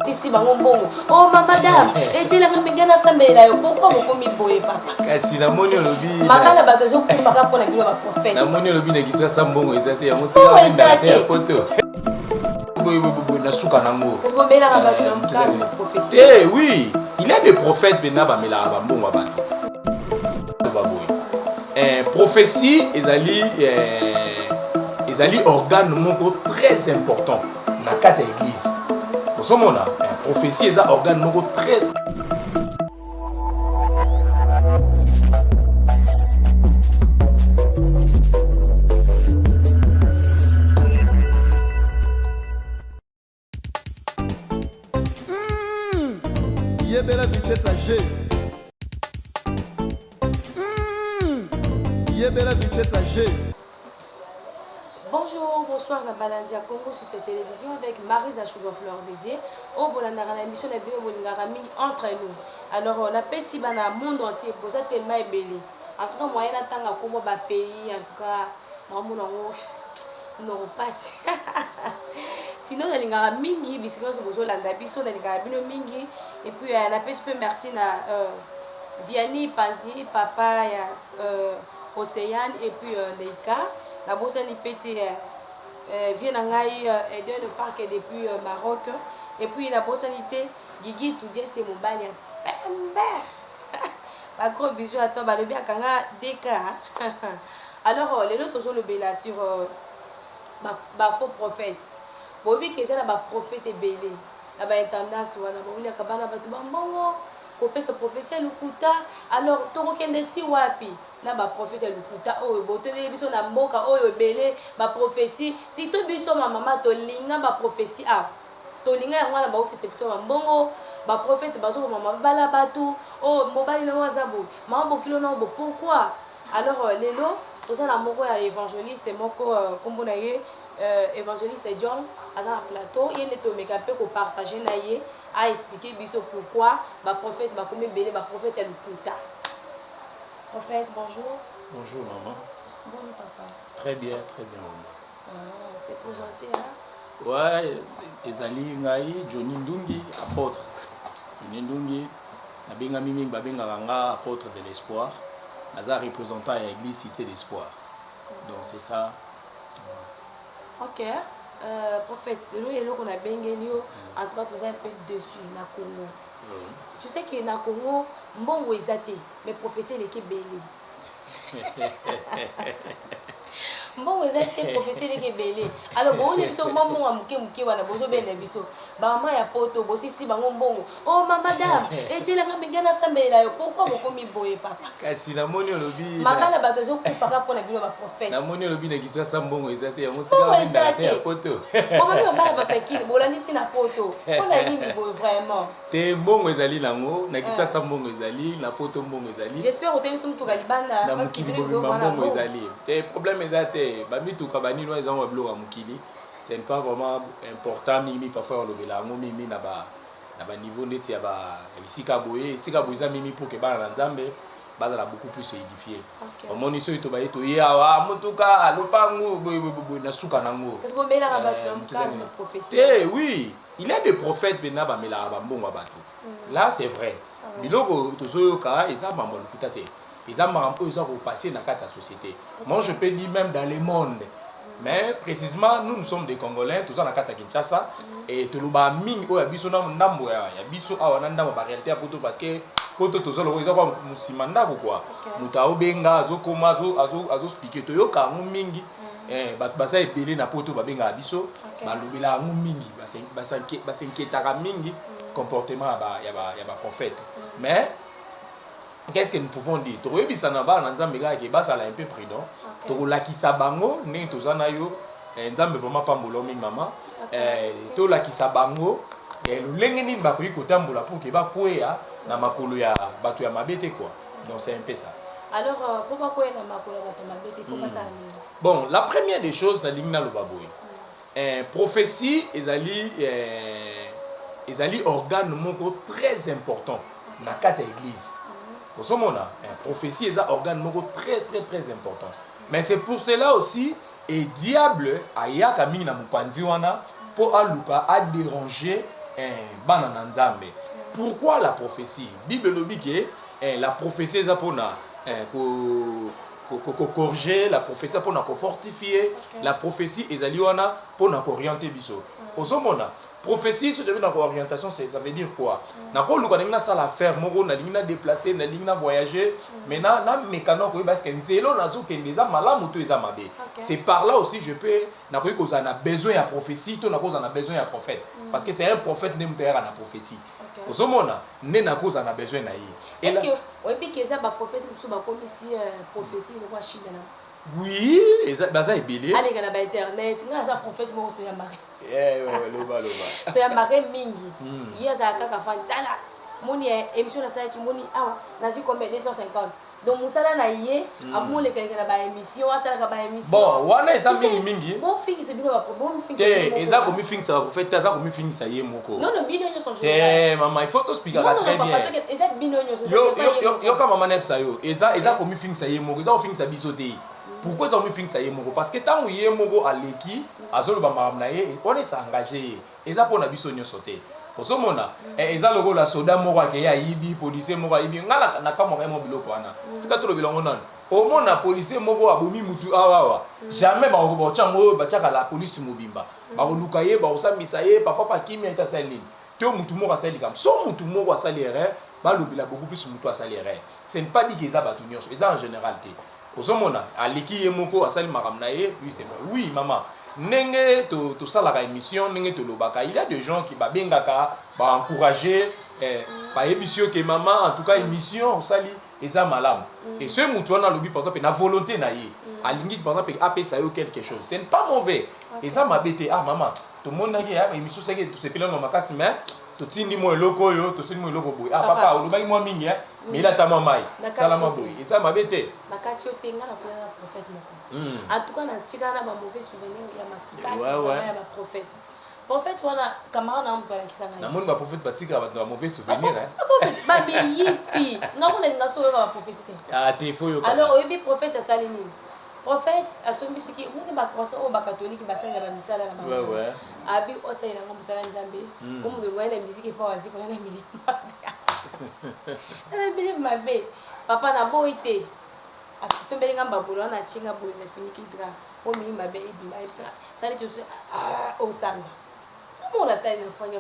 Ici, oh, madame, et tu l'as mis à Sambela, pourquoi vous commis boye, papa? Kasi na moni lobi. Maman, la bataille, pour faire pour la gueule, prophète. Na moni lobi na kisa sambongo ezate ya Oh, motika ya poto. Na suka nango. Eh oui, il y a des prophètes maintenant ba mela ba mbongo bato. Prophétie ezali organe moko très important na kata église. Osomona, prophétie est un organe moko très Yebela vitesse à G. Yebela vitesse à G. Bonjour, bonsoir la balade à Congo sur cette télévision avec Marisa Sugar Fleur dédiée au Bolandara, la émission de Bolingarami entre nous. Alors, on appelle si dans le monde entier, pour ça tellement ébélé. En tout cas, moyen d'attendre à Congo, pays, en tout cas, dans le monde, non, passe. Sinon, dans le mingi, biscuit, c'est besoin de la biso, dans le mingi. Et puis, on appelle peu merci à Vianney, Panzi, Papa, Océane et puis Neika. La bosse pété vient dans le parc depuis Maroc. Et puis la bosse Guigui tout dit c'est mon bain. Un gros bisou à toi, le bien kanga deka. Alors les autres sont le bela sur ma faux prophète. Bobi qui est là ma prophète belé. La ba intendance wana bouli kabana batu bambongo. Kopé ce prophète lukuta. Alors toko kendeti wapi. Na ba prophète lukuta oyo botele biso na mboka oyo belé ba prophétie si to biso ma maman to linga ba prophétie a to linga yango na ba aussi c'est plutôt mbongo ba prophète bazo ko mama bala batu oh mobile no wazabu ma bokilo no bo pourquoi alors lelo to ça na moko ya évangéliste moko kombo na ye évangéliste John aza plateau il est to meka pe ko partager na ye a expliquer biso pourquoi ba prophète ba comme belé ba prophète lukuta. Prophète, bonjour. Bonjour maman. Bon papa. Très bien maman. Ah, c'est présenté hein? Ouais, ezali ngai Johnny Ndungi apôtre. Johnny Ndungi nabenga mimi babenga nga apôtre de l'espoir. Naza représentant à l'église Cité d'Espoir. Donc c'est ça. OK. Prophète, le yelo qu'on a bengeli en tout cas vous un peu dessus na Congo. Tu sais que na Congo mbongo ezate mais prophétie l'équipe belé. Mbongo ezate prophétie l'équipe belé. Alors bon les biso mbongo muke wana bozo bene biso. Ba mama ya poto bosisi bango mbongo. Oh madame, et tu l'as ngana sambela yo pourquoi vous komi boye papa? Kasi na moni lobi. Mama la bato zo kufaka pona bilo ba prophète. Na moni lobi na kisa sambongo ezate ya motika na te ya poto. Bon mama bala ba pekile bolandi si na poto. Pona nini boye vraiment? Te mbongo ezali nango na kisa sambongo ezali na poto mbongo ezali. J'espère que tu es sur Galibana parce qu'il veut mbongo ezali. Te problème ezate ba mituka ba nino ezango ba bloka mukili. C'est pas vraiment important mimi parfois on le lango mimi na ba niveau net ya ba sika boye za mimi pour que ba na nzambe baza la beaucoup plus édifié. Au moni so ito ba ito ya wa mutuka lopango na suka nango. Parce que bela na ba na prophétie. Eh oui, il y a des prophètes maintenant ba mela ba mbongo bato. Là c'est vrai. Biloko tozo ka eza mambo lokuta te. Eza mambo eza ko passer na kata société. Moi je peux dire même dans le monde. Mais précisément, nous sommes des Congolais, tous en Akata Kinshasa, et tout le monde ming ou abisso na ndambo ya biso awa na ndambo ba réalité ya poto parce que poto tous le ils ont musimanda quoi. Muta obenga azokoma azo expliquer to yoka mu mingi ba sa ebele na poto ba benga biso ba lobela mu mingi ba s'inquiétera mingi comportement ya ba prophète. Mais qu'est-ce que nous pouvons dire? Tu vois, ça n'a pas d'ensemble qui est un peu prudent. Tu vois, la qui s'abango, n'est tout ça nayo, n'ensemble vraiment pas moulomi maman. Tu la qui s'abango, et le lengeni bakui kotambola pour que ba koya na makolo ya batu ya mabete quoi. Donc c'est un peu ça. Alors pourquoi koya na makolo batu mabete faut pas ça aller. Bon, la première des choses na lingna lo baboy. Prophétie ezali organe moko très important na kata église. Osomona, prophétie est un organe très important. Mais c'est pour cela aussi, et diable, aya kamini na mupanzi wana, pour aluka a déranger bana na nzambe. Pourquoi la prophétie? Bible lobi que la prophétie est pour corriger, la prophétie pour fortifier, la prophétie est pour orienter biso. Osomona prophétie sur devient orientation, ça veut dire quoi? Na ko luka na sala faire moko na lingina déplacer na lingina voyager, mais na mécano ko parce que nzelo nazo kendeza malamu to eza mabe. C'est par là aussi je peux na ko ko na besoin ya prophétie, to na ko na besoin ya prophète parce que c'est un prophète ne mutera na prophétie. Osomona ne na ko na besoin na yi. Est-ce que oyebi que ça ba prophète musu ba comme si prophétie ne kwa shida na? Oui, baza ebele. Allez na ba internet, nga za prophète mo to ya mari. Loba. To ya mari mingi. Yeza kaka fantala. Moni émission na ça qui moni awa, nazi combien 250. Donc musala na yé, amole keleka na ba émission, asala ka ba émission. Bon, wana eza mingi. Bon fing c'est bien ba bon fing. Eza komi fing ça va faire ça komi fing ça yé moko. Non, bino nyo son général. Maman, il faut tout expliquer très bien. Eza bino nyo son. Yo ka maman nepsa yo. Eza komi fing ça yé moko, eza fing ça bisoté. Pourquoi tu as mis fin ça y est moko? Parce que tant qu'il y a moko à l'équipe, à zolo ba mamnaye, on est s'engager. Et ça pour na biso nyo sauter. Oso mona, et ça le rôle la soda moko ke ya ibi, policier moko ibi, ngala na kamo mo biloko wana. Tika to lo bilongo non. Au mona policier moko abomi mutu awawa. Jamais ba ko chango ba chaka la police mobimba. Ba ko lukaye ba osambisa ye, parfois pas kimi eta saline. To mutu moko asali kam. So mutu moko asali erreur, ba lobila beaucoup plus mutu asali erreur. C'est pas dit que ça ba tout nyonso, ça en généralité. Ozomona aleki yemoko asali makamna ye, oui c'est vrai. Oui maman, nenge to salaka émission, nenge to lobaka. Il y a des gens qui ba bengaka, ba encourager ba ebisio que maman en tout cas émission osali eza malam. Et ce mutu wana lobi par exemple na volonté na ye. Alingi par exemple apé ça yo quelque chose. C'est pas mauvais. Et ça m'a bêté maman, tout le monde na ye émission c'est que tout se pela no makasi mais to tindi mo eloko yo to tindi mo eloko boy papa olobaki mo mingi mais il a ta maman salama boy et ça m'a bêté na kati otenga na koya na prophète moko en tout cas na tika na ba mauvais souvenir ya makasi ya ba prophète wana camarade na mpala kisanga na moni ba prophète batika ba mauvais souvenir ba biyipi ngakona ngaso yo ba prophète te fo yo alors oyebi prophète asali nini? Prophète asombi soki moni ba croissant au ba catholique basanga ba misala na bango abi osayela ngo musala nzambe comme de loin la musique pas wazi ko na milieu na milieu mabe papa na boité asisombeli ngamba bolo na chinga boy na finiki dra o milieu mabe ibima ibsa sali tu o sanza mo na tali na fanya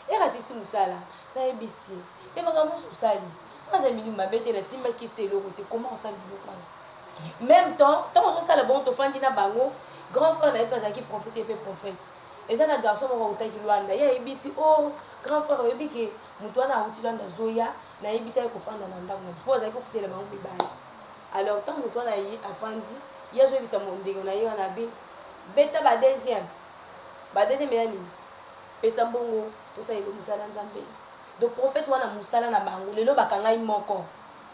era sisi musala na ebisi e banga mo susali na milieu mabe te na simba kiste lo côté comment on s'en biloko même temps on ça le bon to fandi na bango grand frère na pas qui prophète et prophète et ça na garçon mo ko taki Luanda ya ebisi oh grand frère yebi ke mutu ana uti Luanda zoya na ebisi ko fanda na ndako na poza ko futela bango bibali alors tant mutu ana yi afandi ya zo ebisa mo ndenge na yo na bi beta ba deuxième yani pesa mbongo to sa ilo musala nzambe do prophète wana musala na bango lelo bakanga moko.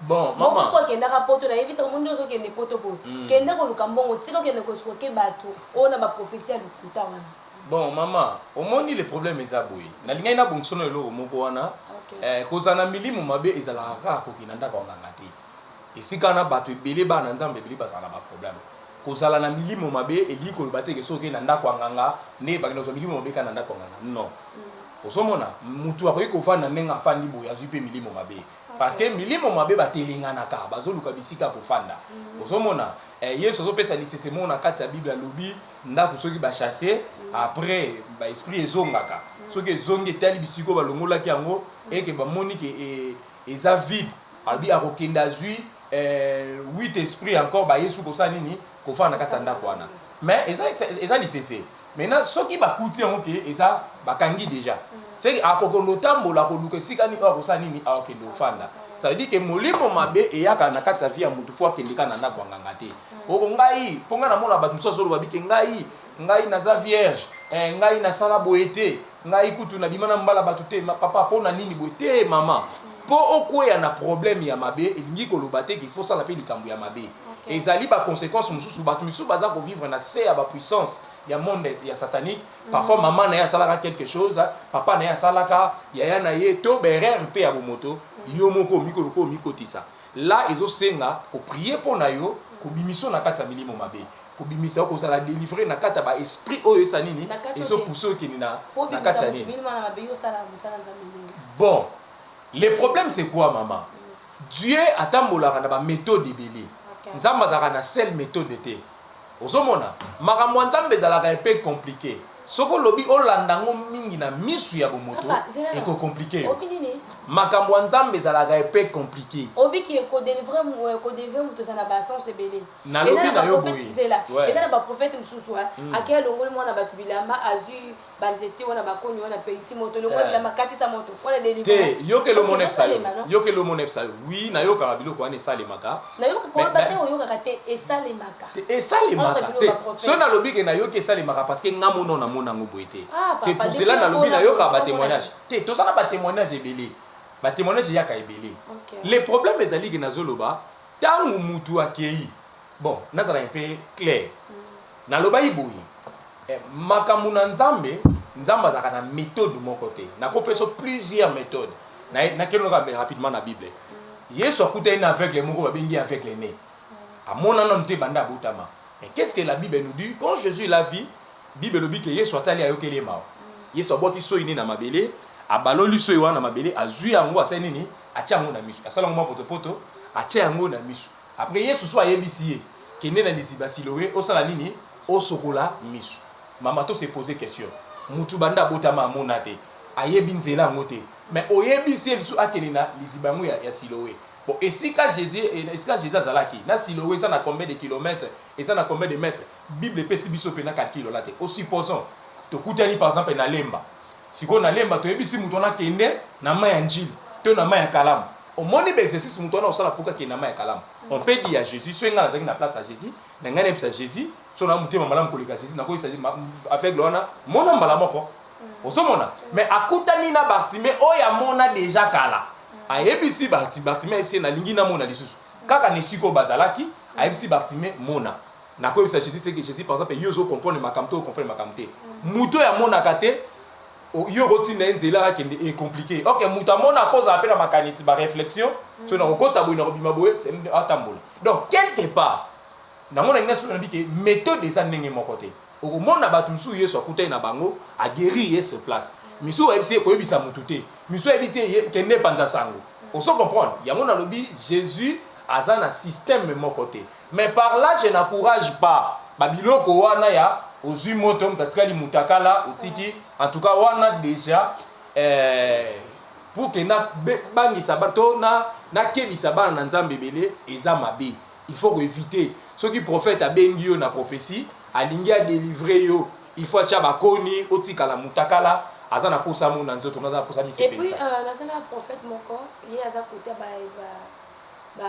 Bon, maman. Moi, je suis poto na yebisa mundo zo kende poto po. Kende ko lukambongo tika kende ko soke bato. Ona ba prophétie ya lukuta wana. Bon, maman, au moni les problèmes ezaboui. Na linga ina bongsono eloko moko wana. Kozana milimu mabe ezala ka ko kinanda ko ngangati. Esika na bato ebele ba na nzambe ebele ba sala ba problème. Kozala na milimu mabe eliko lobate ke soke na ndako nganga ne ba kino so milimu mabe kana ndako nganga. Non. Osomona mutu akoyi ko fana nenga fandi boya zipe milimu mabe. Parce que milimo mabe batelinga na ka bazoluka bisika ko fanda. Ozomona yeso zo pesa lisesemo na kati ya Bible lobi ndako soki ba chasser après ba esprit ezongaka. Soki ezongi tali bisiko balongola ki yango et que ba moni ke eza vide. Albi akokenda zui 8 esprits encore ba yesu ko sa nini ko fanda kati ya ndako wana. Mais eza lisese. Maintenant soki ba kuti yango ke eza bakangi déjà. C'est à kokondo tambola ko luka sika ni ko sa nini a okendo fanda. Ça veut dire que molimo mabe e yaka na kati ya vie ya mutu fo akendika na ndako nganga te. Oko ngai ponga na mona bato mosusu lo babike ngai na za vierge, ngai na sala boete, ngai kutu na bimana mbala bato te papa pona nini boete mama. Po okoya na problème ya mabe elingi ko lobate qu'il faut sala pe likambo ya mabe. Et ezali ba conséquences mosusu bato mosusu baza ko vivre na se ya ba puissance. Il y a monde il y a satanique parfois maman na ya salaka quelque chose papa na ya salaka ya na ye to berer pe ya bomoto yo moko mikolo ko mikotisa là ezo senga ko prier pour na yo ko bimiso na kati ya milimo mabe kobimisa ko sala délivrer na kata ba esprit oyo esa nini ezo pousser ki na kata ya nini. Bon, le problème c'est quoi maman? Dieu atambolaka na ba méthode ebele. Nzamba zaka na seule méthode te. Ozomona makambo nzambe ezalaka peu compliqué. Soko lobi olandango mingi na misu ya bomoto eko compliqué. Makambo nzambe ezalaka peu compliqué. Obi ki eko délivrer muto sana ba sens ebele. Na lobi na yo boyi. Eza na ba prophète mususu akaya longoli mwana batu bilamba azu banzete wana bakoni wana peisi moto longoli bilamba katisa moto wana délivrer. Te yoke lo monepsa yoke lo monepsa oui na yoka biloko wana esalemaka. Na yoka ko ba te oyoka te esalemaka. Esalemaka te. So na lobi ke na yoke esalemaka parce que ngamono na monango boyete. C'est pour cela na lobi na yoka ba témoignage. Te to sana ba témoignage ebele. Ba témoignage yaka ebele. Les problèmes ezali ke nazoloba tangu mutu akei. Bon, nazala un peu clair. Na loba iboyi. Makambo na nzambe, nzamba zaka na méthode mon côté. Na kopeso plusieurs méthodes. Na kelo rapidement na Bible. Yesu akuta une aveugle moko ba bengi aveugle né. Amona non te banda botama. Mais qu'est-ce que la Bible nous dit? Quand Jésus l'a vu, Bible nous dit que Yesu atali ayokele mao. Yesu aboti so ini na mabele, abaloli so iwa na mabele, azui yango asa nini, atia yango na misu. Asala ngoma poto, atia yango na misu. Après Yesu so ayebisi ye, kende na lisiba silowe, osala nini, osokola misu. Mama to se poser question. Mutu banda botama amona te. Ayebi nzela ngote. Mais oyebisi bisu akene na lisiba mu ya silowe. Bon, et si quand Jésus azalaki, na silowe ça na combien de kilomètres et ça na combien de mètres? Bible pesi biso pe na calcul là te. Supposons to kutani par exemple na lemba. Siko na lemba to yebisi mutu na kende na ma ya njili, to na ma ya kalamu. Au moni be exercice mutu na osala puka kende na ma ya kalamu. On peut dire à Jésus, so nga na place à Jésus, na ngane pesa Jésus, so na mutu malamu koleka Jésus na ko isaji avec l'ona, mona malamoko. Osomona, mais akutani na Bartimée oya mona déjà kala. Ayebisi Bartimée ebisi na lingi na mona lisusu. Kaka ne siko bazalaki, ayebisi Bartimée mona. Na ko ebisa Jésus c'est que Jésus par exemple yozo comprendre makamto comprendre makamte. Muto ya mona kate yo rotina nzela kende est compliqué. OK, muta mona cause appelle makanisi ba réflexion, so na okota boy na robima boy c'est atambola. Donc quelque part na mona ngina so na bi ke méthode eza ndenge mon côté. Okomona batu msu Yesu akutai na bango a guérir sur place. Misu ebisi ko ebisa mutu te. Misu ebisi kende panza sango. On se comprendre. Yango na lobi Jésus a un système mon côté. Mais par là je n'encourage pas babiloko wana ya ozui moto mtatikali mutakala utiki en tout cas wana déjà pour que na bangi sabato na kebisa bana na nzambe belé eza mabe. Il faut éviter ceux qui prophètent a bengi yo na prophétie alingi a délivrer yo il faut atia bakoni otika la mutakala azana posa mona nzoto naza posa mi sepelisa. Et puis nazana prophète moko ye aza côté ba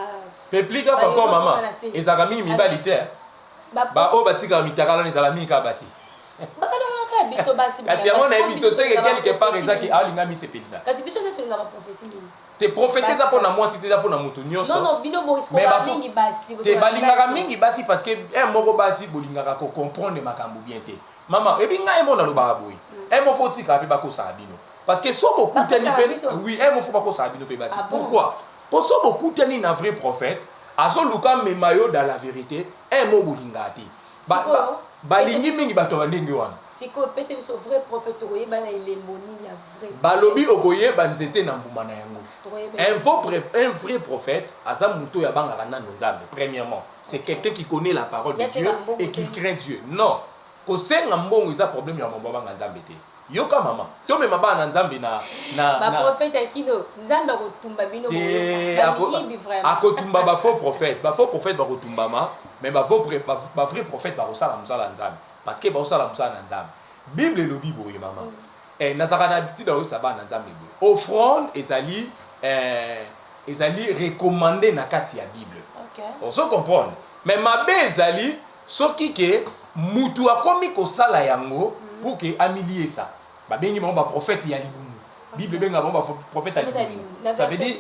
peplika fa ko mama ezaka mingi mibali te ba o batika mitakala ni zala mingi ka basi bakala mona ka biso basi kati yango na biso c'est que quelque part ezaki alinga mi sepelisa kasi biso ne tulinga ba prophétie mingi te prophétie za pona moi cité za pona mutu nyonso non bino bo isko ba mingi basi te balingaka mingi basi parce que un moko basi bolingaka ko comprendre makambo bien te mama ebi nga emo na loba boy un mo faut tika pe bako sa bino parce que so beaucoup tani pe oui un mo faut bako sa bino pe basi pourquoi pour so beaucoup tani na vrai prophète azo luka memayo dans la vérité un mo bolinga te balingi mingi bato bandenge wana siko pese biso vrai prophète oyeba na elemoni ya vrai balobi okoye banzete na mbuma na yango un vrai prophète aza muto ya bangaka nano nzambe premièrement c'est quelqu'un qui connaît la parole de Dieu et qui craint Dieu non kosenga mbongo eza problème ya mambo banga nzambe te yoka mama to mema bana nzambe na ba prophète akino nzambe akotumba bino vraiment akotumba ba faux prophète ba kotumbama mais ba vrai prophète ba kosala musala nzambe parce que ba kosala musala nzambe Bible lobi boye mama nazaka na bitida o sabana nzambe boye offrande ezali recommandé na kati ya Bible. OK on se comprendre mais mabe ezali soki ke mutu akomi kosala yango pour que amilier ça ba bengi ba prophète ya libumu Bible benga ba prophète ya libumu ça veut dire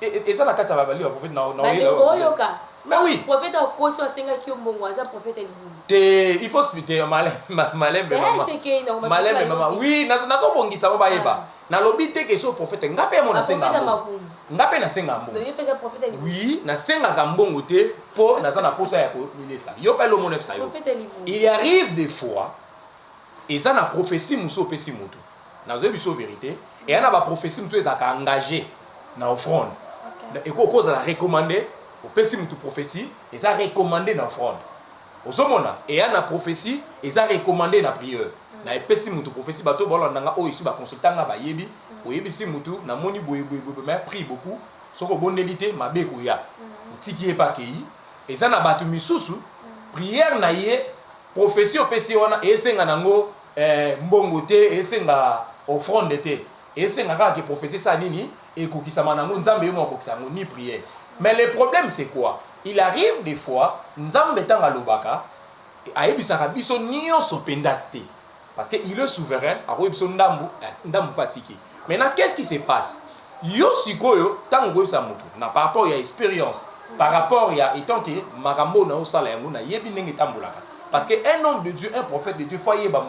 et ça la kata ba bali ba prophète na oyoka Mais oui. Prophète a kosi wa senga ki mbongo aza prophète libumu. Il faut se mettre malin maman. C'est que non malin maman. Oui, na to bongisa ba yeba. Na lobi te ke so prophète ngape mo na senga. Ngape na senga mbongo. Donc il prophète libumu. Oui, na senga ka mbongo te po na za na posa ya ko milesa. Yo pa lo mo nepsa yo. Prophète libumu. Il arrive des fois et ça na prophétie muso pesi mutu. Na zo biso vérité et ana ba prophétie muso ezaka engagé na offrande. Et ko cause la recommander au pesi mutu prophétie et ça recommandé na offrande. Osomona et ana prophétie et ça recommandé na prière. Na pesi mutu prophétie bato bolanda nga o ici ba consultant nga ba yebi o yebi si mutu na moni boye mais prie beaucoup soko bonelité mabe ko ya. Tiki e pa kei et ça na batu misusu prière na ye prophétie opesi wana esenga nango mbongo te esenga offrande te esenga kaka prophétie ça nini ekokisama nango nzambe yo moko kisango ni prière. Mais le problème c'est quoi? Il arrive des fois nzambe tanga lobaka ayebisaka biso nyonso pendasté parce que il est souverain akoyebi biso ndambu patiki. Maintenant qu'est-ce qui se passe? Yo sikoyo tango koyebisa mutu na par rapport ya expérience par rapport ya étant que makambo na osala yango na yebi ndenge tambolaka. Parce que un homme de Dieu, un prophète de Dieu, il faut y avoir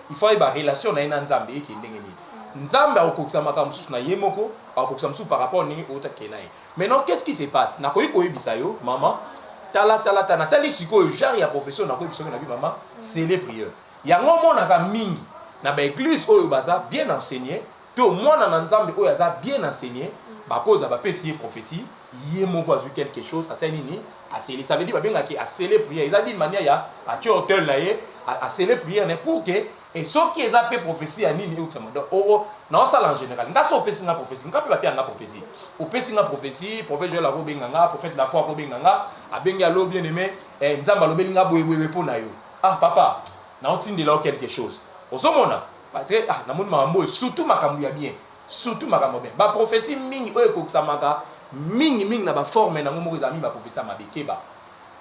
il faut y avoir relation avec Nzambe qui est Nzambe a okokisa makambo na yemoko, a okokisa msu par rapport ni ota kenaye. Maintenant qu'est-ce qui se passe? Na koyi koyi bisayo, maman, tala tali siko genre ya profession na koyi bisayo na bi maman, c'est les prières. Yango mona ka mingi na ba église oyo baza bien enseigné, to mona na Nzambe oyo aza bien enseigné, ba cause ba pesi prophétie, yemoko azu quelque chose, asa nini? Ça veut dire que à sceller prière. Ils ont dit de manière ya à tu hôtel là à sceller prière pour que et ceux qui ont fait prophétie à nini ou ça donc non ça en général. Nga so pesi nga prophétie, nga pe nga prophétie. Au pesi nga prophétie, prophète Joël abo benganga, prophète la foi abo benganga, abenga lo bien aimé, nzamba lo belinga boye po na yo. Ah papa, na otindi là quelque chose. Osomona parce que na moni makambo surtout makambo ya bien, surtout makambo bien. Ba prophétie mingi oyo koksamaka mingi na ba forme na ngomo ezami ba prophétie mabekeba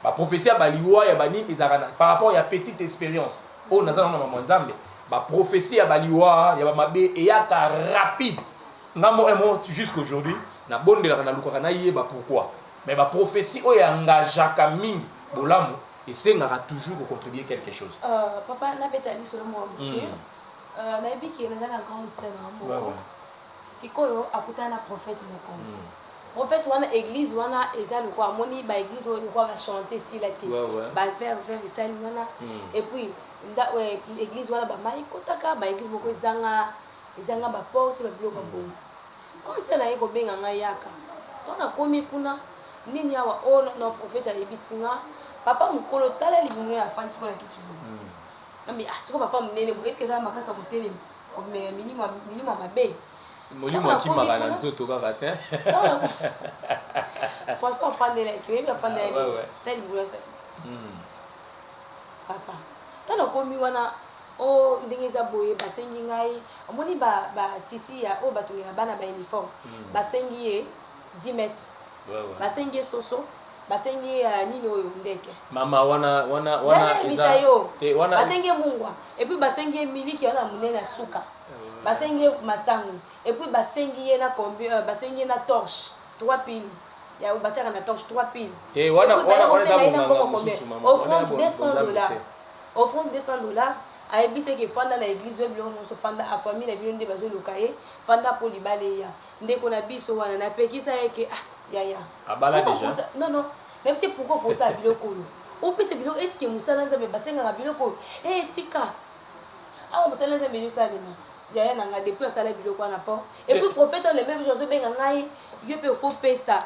ba prophétie ba liwa ya bani ezarana par rapport ya petite expérience o nazana na mama nzambe ba prophétie ya ba liwa ya ba mabe e ya ta rapide ngamo emo jusqu'aujourd'hui na bondela na lukaka na yeba pourquoi mais ba prophétie o ya engagaka mingi bolamu et sengaka toujours ko contribuer quelque chose. Papa na betali solo mo ambuki na ebiki na za na grande scène ngamo sikoyo akutana prophète moko prophète wana église wana eza lokwa amoni ba église oyo lokwa ba chanter si la te ba faire esali wana et puis église wana ba mai kotaka ba église moko ezanga ba porte ba biloko bongo quand c'est na yeko benga nga yaka tona komi kuna nini awa o no prophète ayebisinga papa mukolo tala libumu ya fandi sikola kitubu ami siko papa munene est-ce que ça makasa kotele comme minimum mabe molimo akimaka na nzoto kaka te façon fandela ki ba fandela tali bula sa papa tana komi wana o ndenge za boye basengi ngai omoni ba tisi ya o batunga bana ba uniforme basengi ye 10 mètres basengi soso basengi nini oyo ndeke mama wana isayo basengi mungwa et puis basengi miliki yana munene suka basengi masangu et puis basengi na combien basengi na torche 3 piles ya bachaka na torche 3 piles te wana offrande $200 offrande $200 ayebise ke fanda na église biloko nyonso fanda a famille na bino nde bazoluka ye fanda po libale ya ndeko na biso wana napekisa ye ke ya abala déjà non même si pourquoi pour ça biloko ou puis c'est biloko est-ce que musala nzambe basenga biloko tika musala nzambe yo salima ya nanga depuis asala biloko na po et puis prophète les mêmes choses benga ngai yo pe faut pesa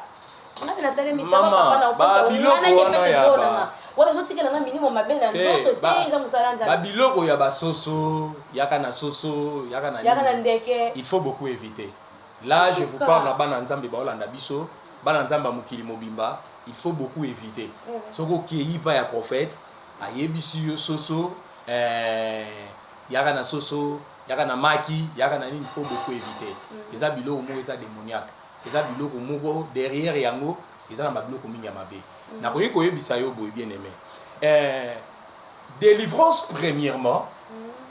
ngabe na tale misaba papa na opesa wana ke pesa bona wana zotika na minimum mabenda nzoto te za musala nzambe ba biloko ya basoso yaka na soso yaka na ndeke il faut beaucoup éviter là je vous parle na bana nzambe ba olanda biso bana nzamba mukili mobimba il faut beaucoup éviter soko ki pa ya prophète ayebisi yo soso yaka na soso yaka na maki yaka na nini il faut beaucoup éviter eza biloko mo eza démoniaque eza biloko moko derrière yango eza na biloko mingi ya mabe na koyi koyebisa yo boye bien aimé délivrance premièrement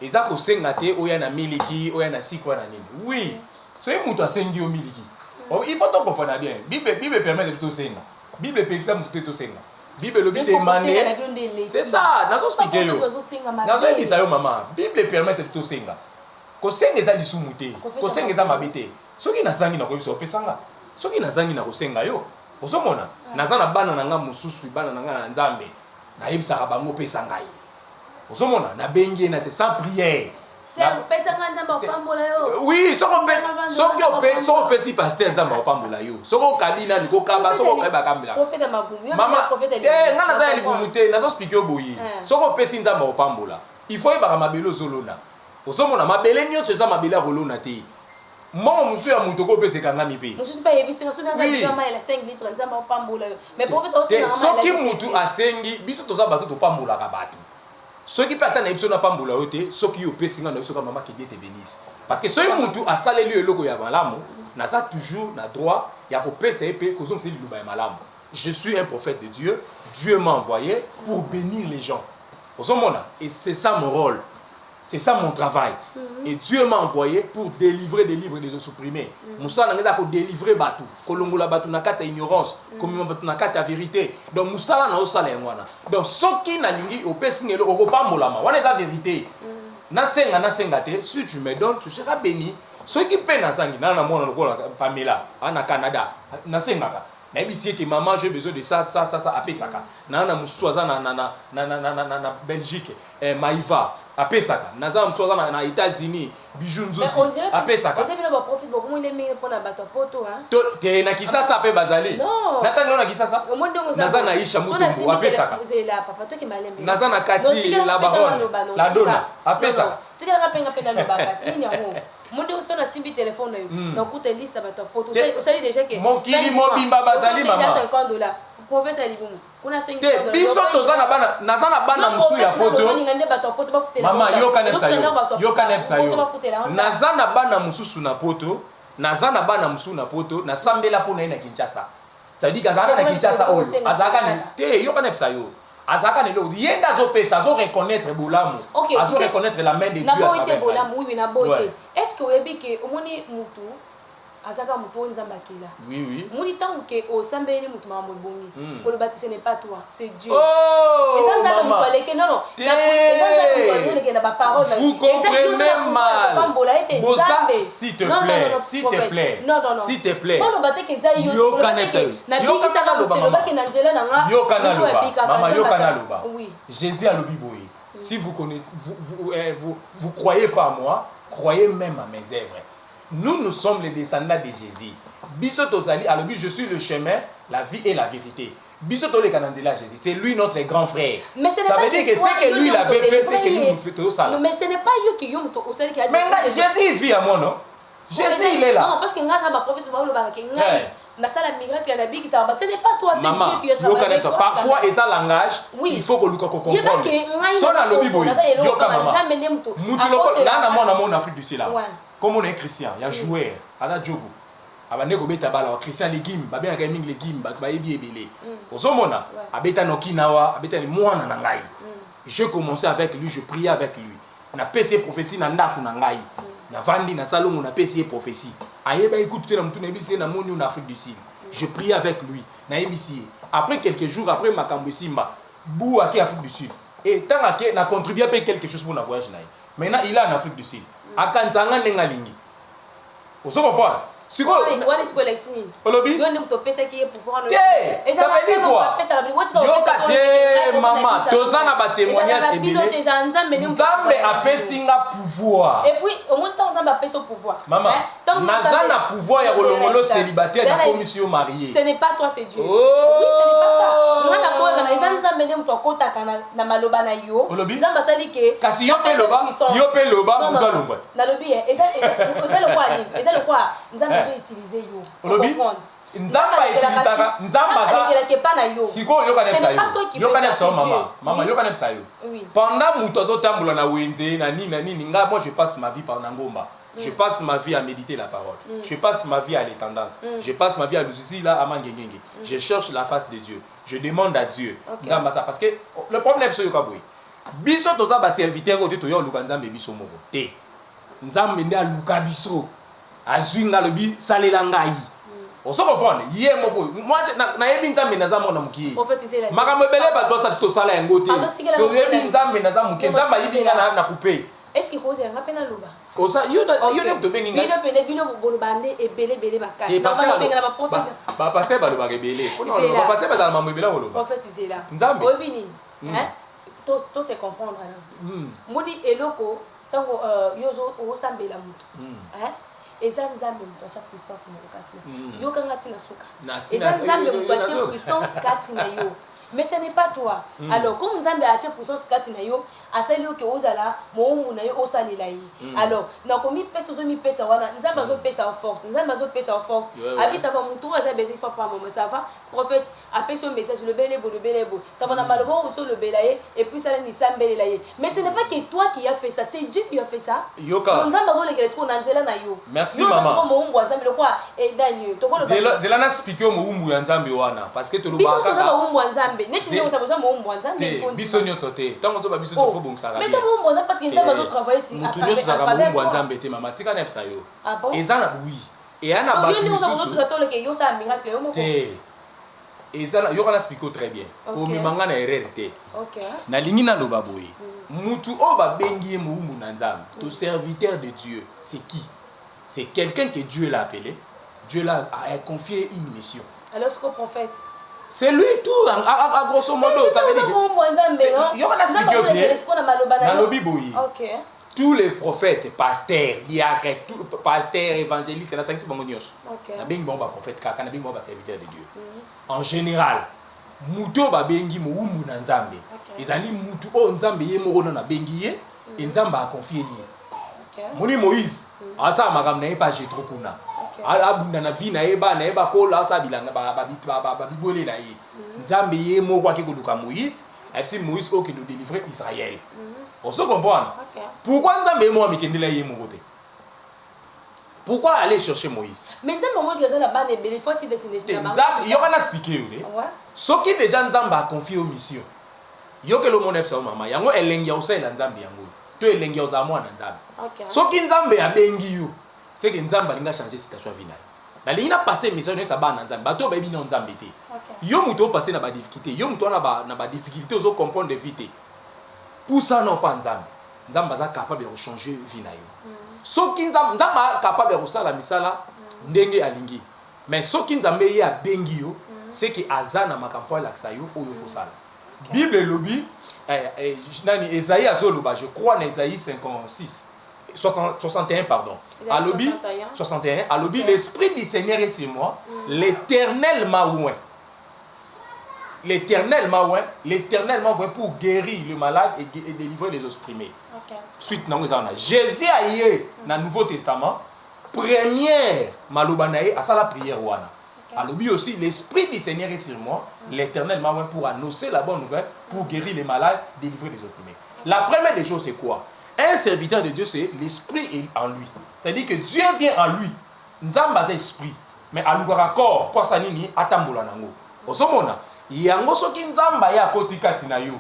eza kosenga te oya na miliki oya na sikwa na nini oui soki mutu asengi yo miliki il faut to comprendre bien bible permet de tout senga Bible peut exemple tout est senga. Bible le but demander. C'est ça, nazo expliquer yo. Nazo ebisa yo maman. Bible permet tout senga. Ko senga eza lisumuté. Ko senga eza mabete. Soki nazangi na ko biso opesanga. Soki nazangi na ko senga yo. Osomona. Nazana bana nanga mususu bana nanga na Nzambe. Na yebisa bango pesa ngai. Osomona na bengi na te sans prière. Oui, so on peut si pasteur Nzamba opambola yo. So ko kabina liko kaba, so ko kaba kambela. Prophète Magumi, mama, ngana za libumuté, na zo expliquer oboyi. So ko pesi Nzamba opambola. Il faut ba mabelo zolona. Osomona mabele nyonso eza mabele rolona te. Mama musu ya mutu ko pese kanga mipe. Musu pa yebisi ngaso byanga bikama ela 5 litres Nzamba opambola yo. Mais prophète aussi na so ki mutu asengi, biso toza batu to pambola ka batu. Ceux qui partent en épisode n'a pas mboula oté, ceux qui au pessinga na biso ka maman qui Dieu te bénisse. Parce que ceux mutu a salé lui eloko ya malamu, na ça toujours na droit ya ko pesa epé ko zomsi liluba ya malamu. Je suis un prophète de Dieu, Dieu m'a envoyé pour bénir les gens. Osomona, et c'est ça mon rôle. C'est ça mon travail. Et Dieu m'a envoyé pour délivrer des livres et les supprimer. Moussa n'a pas délivrer Batou. Kolongola Batou n'a pas ignorance. Comme Batou n'a pas vérité. Donc Moussa n'a pas l'engouana. Donc ce qui n'a lingi au pessinge le au pas molama. On est la vérité. Na senga te. Si tu me donnes, tu seras béni. Ceux qui peinent na sangi na mona lokola Pamela, na Canada, na senga. Mais si que maman j'ai besoin de ça après ça na muswaza na Belgique Maïva après ça na muswaza na États-Unis bijoux nzosi après ça on dit bien ba profite beaucoup moins de pour na bato poto hein te na kisasa pe bazali natanga na kisasa naza na Isha mutumbu après ça vous êtes là papa toi qui malembe naza na Kati la baronne la donna après ça tika rapenda penda no bakati nini yango monde aussi na simbi téléphone donc coûte liste bato poto osali déjà que mon kili mobimba bazali maman $50 prophète alibumu kuna $500 biso toza na bana naza na bana musu ya poto mama yoka nepsa yo naza na bana mususu na poto naza na bana musu na poto na sambela po na Kinshasa ça veut dire azaka na Kinshasa oyo azaka ne te yoka nepsa yo azaka ne lo yenda zo pesa zo reconnaître bolamu azo reconnaître la main de Dieu à travers bolamu oui na beauté est-ce que webi ke omoni mutu azaka mutu Nzamba kila oui muni tangu ke osambeli mutu mambo bongi ko le baptême n'est pas toi c'est Dieu oh maman non vous comprenez mal s'il te plaît s'il te plaît yo kanaloba Jésus a lobi boy si vous connaissez vous croyez pas à moi croyez même à mes œuvres. Nous sommes les descendants de Jésus. Biso tozali alobi je suis le chemin, la vie et la vérité. Biso tole kananzela Jésus, c'est lui notre grand frère. Mais ça veut dire que ce que lui il avait fait, c'est que nous faisons ça. Mais ce n'est pas lui qui yom to osali qui a. Mais Jésus vit à moi non? Jésus il est là. Non parce que ngasa ba prophète ba lo ba ke ngai. Na sala miracle na big ça, ce n'est pas toi, c'est Dieu qui a travaillé. Parfois et ça langage, il faut que nous comprenions. Son alobi boy. Yo kamama. Mutu loko na mona mona Afrique du Sud là. Comme on est chrétien, il y a joueur, à la jogo. Abane ko beta bala chrétien legime, ba bien ka mingi legime, ba yebi ebele. Ozomona, abeta nokinawa, abeta ni mwana na ngai. Je commençais avec lui, je priais avec lui. Na PC prophétie na ndaku na ngai. Na vandi na salon on a PC prophétie. Ayeba écoute na mutu na bisi na moni en Afrique du Sud. Je priais avec lui, na ebisi. Après quelques jours après makambo simba, bou aki Afrique du Sud. Et tant que na contribué à payer quelque chose pour na voyage là. Maintenant il est en Afrique du Sud. Akanzanga nengalingi. Oso comprendre? Siko wani siko lexini. Olobi? Yo ndimto pesa ki pouvoir no. Et ça veut dire quoi? Yo maman, tozana ba témoignage ebele. Nzambe apesinga pouvoir. Et puis au moins temps Nzambe apesa pouvoir. Maman, nazana pouvoir ya kolongolo célibataire na commission mariée. Ce n'est pas toi, c'est Dieu. Oui, ce n'est pas ça. Ngana boya kana Nzambe ndimto kota kana na maloba na yo. Nzambe sali ke kasi yo pe loba muto loba. Na lobi eza le quoi ni? Eza le quoi? Nzambe peut utiliser yo. Olobi? Nzamba utilisaka nzamba za siko yoka nepsa yo yoka nepsa mama yoka nepsa yo pendant muto azotambola na wenze na nini nga moi je passe ma vie par ngomba je passe ma vie à méditer la parole je passe ma vie à les tendances je passe ma vie à lusi là à mangengenge je cherche la face de Dieu je demande à Dieu nzamba ça parce que le problème c'est yoka boy biso toza ba serviteur ko to yo luka nzambe biso moko te nzambe nda luka biso azwinga lobi salela ngai On se comprend. Hier, moi, je suis un Nzambe na muki. Prophétiser la. Makambo belé ba toi ça tout ça là ngote. To yebi Nzambe na za muki. Nzamba yidi na couper. Est-ce qu'il faut dire ngapena loba? Osa yo to bengi nga. Bino pene bino bolobande e belé bakati. Normalement benga na prophète. Ba passer ba loba rebelé. Ba passer ba dans mambo belé wolo. Prophétiser là. Nzambe. Obini. Hein? To se comprendre là. Modi eloko tango yozo osambela mutu. Hein? Eza nzambe mutu acha puissance na lokati na. Yo kanga tina suka. Eza nzambe mutu acha puissance kati na yo. Mais ce n'est pas toi. Alors, comme Nzambe a puissance kati na yo, asali yo ke ozala mo na yo osalela yi. Alors, na komi pesa zo mi pesa wana, Nzambe zo pesa en force, Nzambe zo pesa en force. Abi ça va mutu aza besoin fois par moment, ça va. Prophète a pesa un message le belebo. Ça va na malobo ou le belaye et puis ça ni sambele laye. Mais ce n'est pas que toi qui as fait ça, c'est Dieu qui a fait ça. Yoka. Nzambe zo le kesko na nzela na yo. Merci maman. Yo mo umbu Nzambe le kwa et Daniel. To ko le. Zela na expliquer mo umbu ya Nzambe wana parce que to lo ba ka. Biso umbu Nzambe. Neti ndio utakoza mo umbu Nzambe il faut. Biso nyo sauter. Tant on ba biso so fo bon ça. Mais ça mo umbu Nzambe parce que Nzambe zo travailler si. Mutu nyo so ka mo umbu Nzambe te mama tika na psa yo. Ah bon? Ezana oui. Et ana ba. Yo ndio zo ka to le ke yo ça miracle yo mo. Et ça, il y aura expliqué très bien. Pour me manga na erreur te. OK. Na lingi na loba boye. Mutu o ba bengi muumbu na nzambe. Ton serviteur de Dieu, c'est qui? C'est quelqu'un que Dieu l'a appelé. Dieu l'a confié une mission. Alors ce que prophète. C'est lui tout à grosso modo, ça veut dire. Il y aura expliqué bien. Na lobi boye. OK. Tous les prophètes, pasteurs, diacres, pasteurs, évangélistes, la cinq bongonios. OK. Na bengi bon ba prophète kaka, na bengi bon ba serviteur de Dieu. En général, muto ba bengi muumbu na nzambe. Ezali mutu o nzambe ye moko na bengi ye, et nzambe a confié ye. OK. Moni Moïse, asa makam na pas j'ai trop kuna. Abunda na vie na eba kola asa bilanga ba bibole na ye. Nzambe ye moko akikoluka Moïse, et si Moïse o qui nous délivrer Israël. On se comprend. Pourquoi Nzambe mo amikendela ye moko te? Pourquoi aller chercher Moïse? Mais Nzambe mo que la bande belé faut il destination na Nzambe, il y aura expliquer ouais. Ce qui déjà Nzambe a confié aux missions. Yo ke lo mona psa mama yango elengi ya usela Nzambe yango. To elengi ya uzamwa na Nzambe. OK. Ce qui Nzambe a bengi yo, c'est que Nzambe alinga changer situation vina. Na linga passer mission ne sa ba na Nzambe. Bato ba bi na Nzambe te. Yo muto passer na ba difficulté, yo muto na ba difficulté ozo comprendre de vite. Pour ça non pas Nzambe. Nzambe za capable de changer vina yo. Ce qui Nzambe capable de sala misala ndenge alingi. Mais ce qui Nzambe ya bengi yo, c'est que azana makamfwa laksa yo oyo fo sala. Bible lobi nani Esaïe azoloba, je crois en Esaïe 61 pardon. Alobi 61 alobi l'esprit du Seigneur est sur moi, l'Éternel m'a oint. L'Éternel m'a oint pour guérir le malade et délivrer les opprimés. Suite non Jésus a yé dans le Nouveau Testament première malobanae à ça la prière wana. Alobi aussi, l'esprit du Seigneur est sur moi, l'Éternel m'a oint pour annoncer la bonne nouvelle, pour guérir les malades, délivrer les opprimés. La première des choses, c'est quoi? Un serviteur de Dieu, c'est l'esprit est en lui. C'est-à-dire que Dieu vient en lui. Nzamba c'est esprit. Mais à l'ougaracor, pour ça nini, atambola nango. Osomona, yango soki nzamba ya koti katina yo.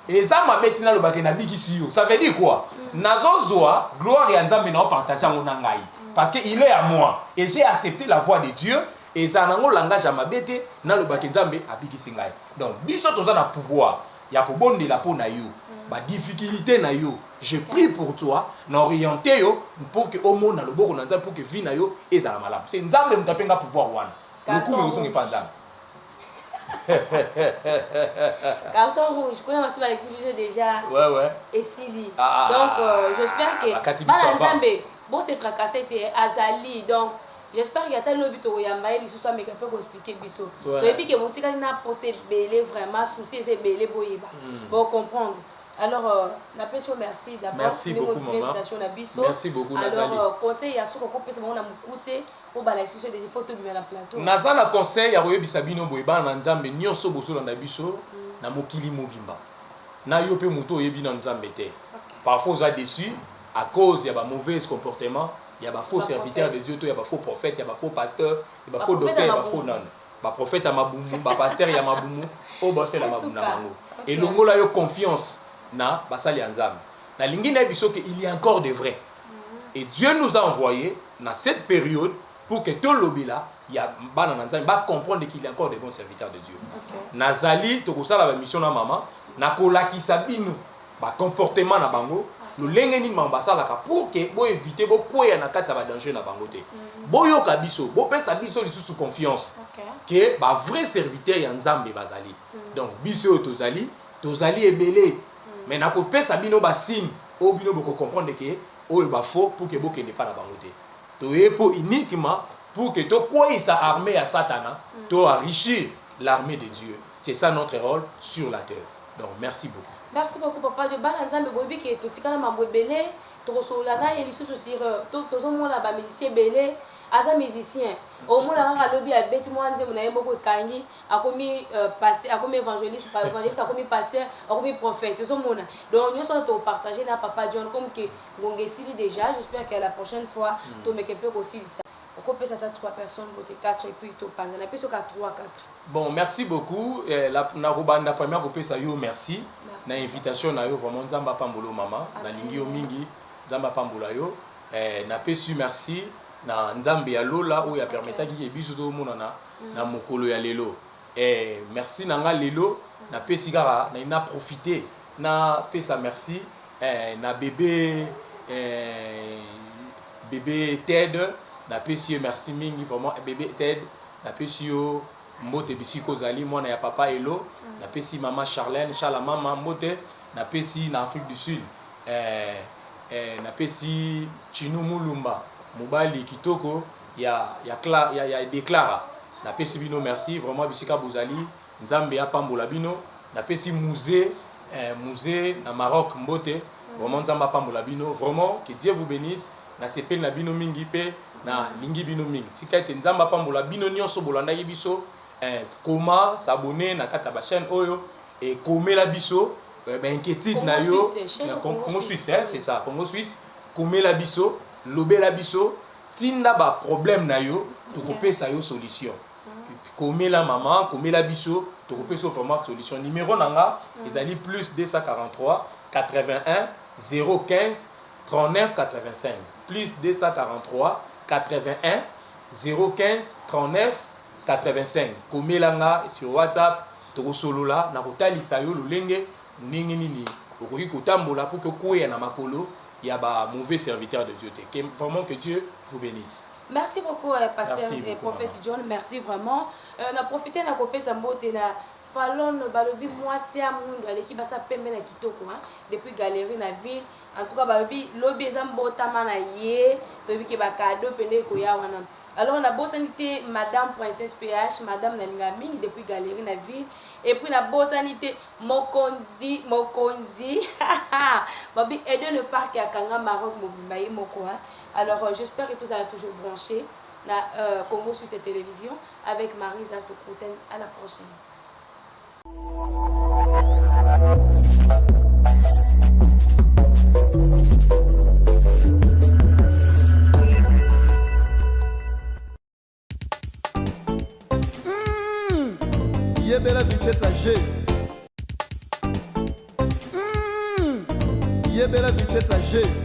Et ça m'a bêté dans le bac na bigisi yo. Ça veut dire quoi? Nazozoa, gloire et nzambe na partager mon nangai. Parce qu'il est à moi. Et j'ai accepté la voix de Dieu. Et ça n'a pas langage à ma bête dans le bac nzambe à bigisi ngai. Donc, biso toza na pouvoir. Ya ko bonde la po na yo. Ba difficulté na yo. Je prie pour toi, n'orienter yo pour que au monde na le boko na nzambe pour que vie na yo ezala malamu. C'est nzambe mutapenga pouvoir wana. Le coup me osonge pas nzambe. Carton rouge, je connais ma l'exhibition déjà. Ouais. Et Sili. Donc j'espère que Bala Nzambe, bon c'est tracassé Azali. Donc j'espère qu'il y a tel lobby to yamba il soit mais capable d'expliquer biso. Et puis que mon tika na procès belé vraiment souci c'est belé boyeba. Bon comprendre. Alors, merci d'abord. Merci beaucoup, maman. Merci beaucoup, Nazali. Alors, conseil, il y a ce qu'on peut se faire pour la exposition des photos de la plateau. Nazala conseil, il y a eu Bisabino Boyba, Nanzambe, Nyoso Boso dans Nabiso, Namokili Mobimba. Na yope moto yebi dans Nzambe. Parfois, on est déçu à cause il y a un mauvais comportement, il y a un faux serviteur de Dieu, il y a un faux prophète, il y a un faux pasteur, il y a un faux docteur, il y a un faux non. Ba prophète à Maboumou, ba pasteur à Maboumou, au bossé la Maboumou. Et l'ongo la yo confiance. Na basali anzam na lingine biso que il y a encore de vrai et Dieu nous a envoyé dans cette période pour que tout lobby là il y a bana nanzambe ba comprendre qu'il y a encore des bons serviteurs de Dieu. Ok. Nazali to kosala ba mission na maman na kolakisa bino ba comportement na bango lolenge nini maman basalaka pour que bo éviter bo koya na kati ya ba danger na bango te. Boyoka biso bo pesa biso lisusu confiance que ba vrai serviteur ya nzambe bazali. Donc biso tozali ebele mais na ko pesa bino ba signe o bino boko comprendre que oyo ba faux pour que bo kende pas na bango te. To pour uniquement pour que to koisa armée à Satan, to enrichir l'armée de Dieu. C'est ça notre rôle sur la terre. Donc merci beaucoup. Merci beaucoup papa de bana nzambe boyebi ke totikana mambo ebele tokosolola na ye lisusu sur tozomona bamusicien ebele aza musicien omona kaka alobi abeti mwa nzembo na ye moko ekangi akomi pasteur akomi évangéliste akomi pasteur akomi prophète ozomona donc nyonso wana topartage na papa John comme ke ngonge esili déjà j'espère que la prochaine fois tomeke mpe kosilisa okopesa ta 3 personnes côté 4 et puis topanza na peso ka 3 4. Bon, merci beaucoup. La première kopesa yo merci. Na invitation na yo vraiment nzamba pambolo mama na lingi yo mingi nzamba pambola yo na pesu merci na nzambe ya lola o ya permetaki ke biso to mona na mokolo ya lelo merci na nga lelo na pesi kaka na profiter na pesa merci na bébé Ted na pesi merci mingi vraiment bébé Ted na pesi yo mbote bisiko zali mwana ya papa elo na pesi mama Charlène mama mbote na pesi na Afrique du Sud na pesi Chinu Mulumba mobali kitoko ya déclara na pesi bino merci vraiment bisika bozali nzambe ya pambola bino na pesi musée na Maroc mbote vraiment nzamba pambola bino vraiment que Dieu vous bénisse na sepel na bino mingi pe na lingi bino mingi tika ete nzamba pambola bino nyonso bolandaki biso comment s'abonner na kata ba chaîne oyo et komela biso inquiétude na yo Congo Suisse c'est ça Congo Suisse komela biso lobela biso tinda ba problème na yo tokopesa yo solution komela maman komela biso tokopesa vraiment solution numéro nanga ezali plus 243 81 015 39 85 plus 243 81 015 39 85 komelanga sur WhatsApp tokosolola na kotalisa yo lolenge ndenge nini okoki kotambola pour que koya na makolo ya ba mauvais serviteur de Dieu te. Vraiment que Dieu vous bénisse. Merci beaucoup pasteur et prophète John, merci vraiment. On a profité na kopesa mbote na Fallon balobi mwasi ya mundu aleki basa pembe na kitoko depuis galerie na ville. En tout cas balobi lobi ezambotama na ye tobi ke ba cadeau pende ko ya wana. Alors on a bosanité madame princesse PH, madame Nalinga mingi depuis galerie na ville et puis na bosanité mokonzi babi aider le parc à Kanga Maroc mobimbaye moko. Alors j'espère que vous allez toujours brancher na Congo sur cette télévision avec Marisa Tokouten. À la prochaine. Yebela vitesse à G. Yebela vitesse à G.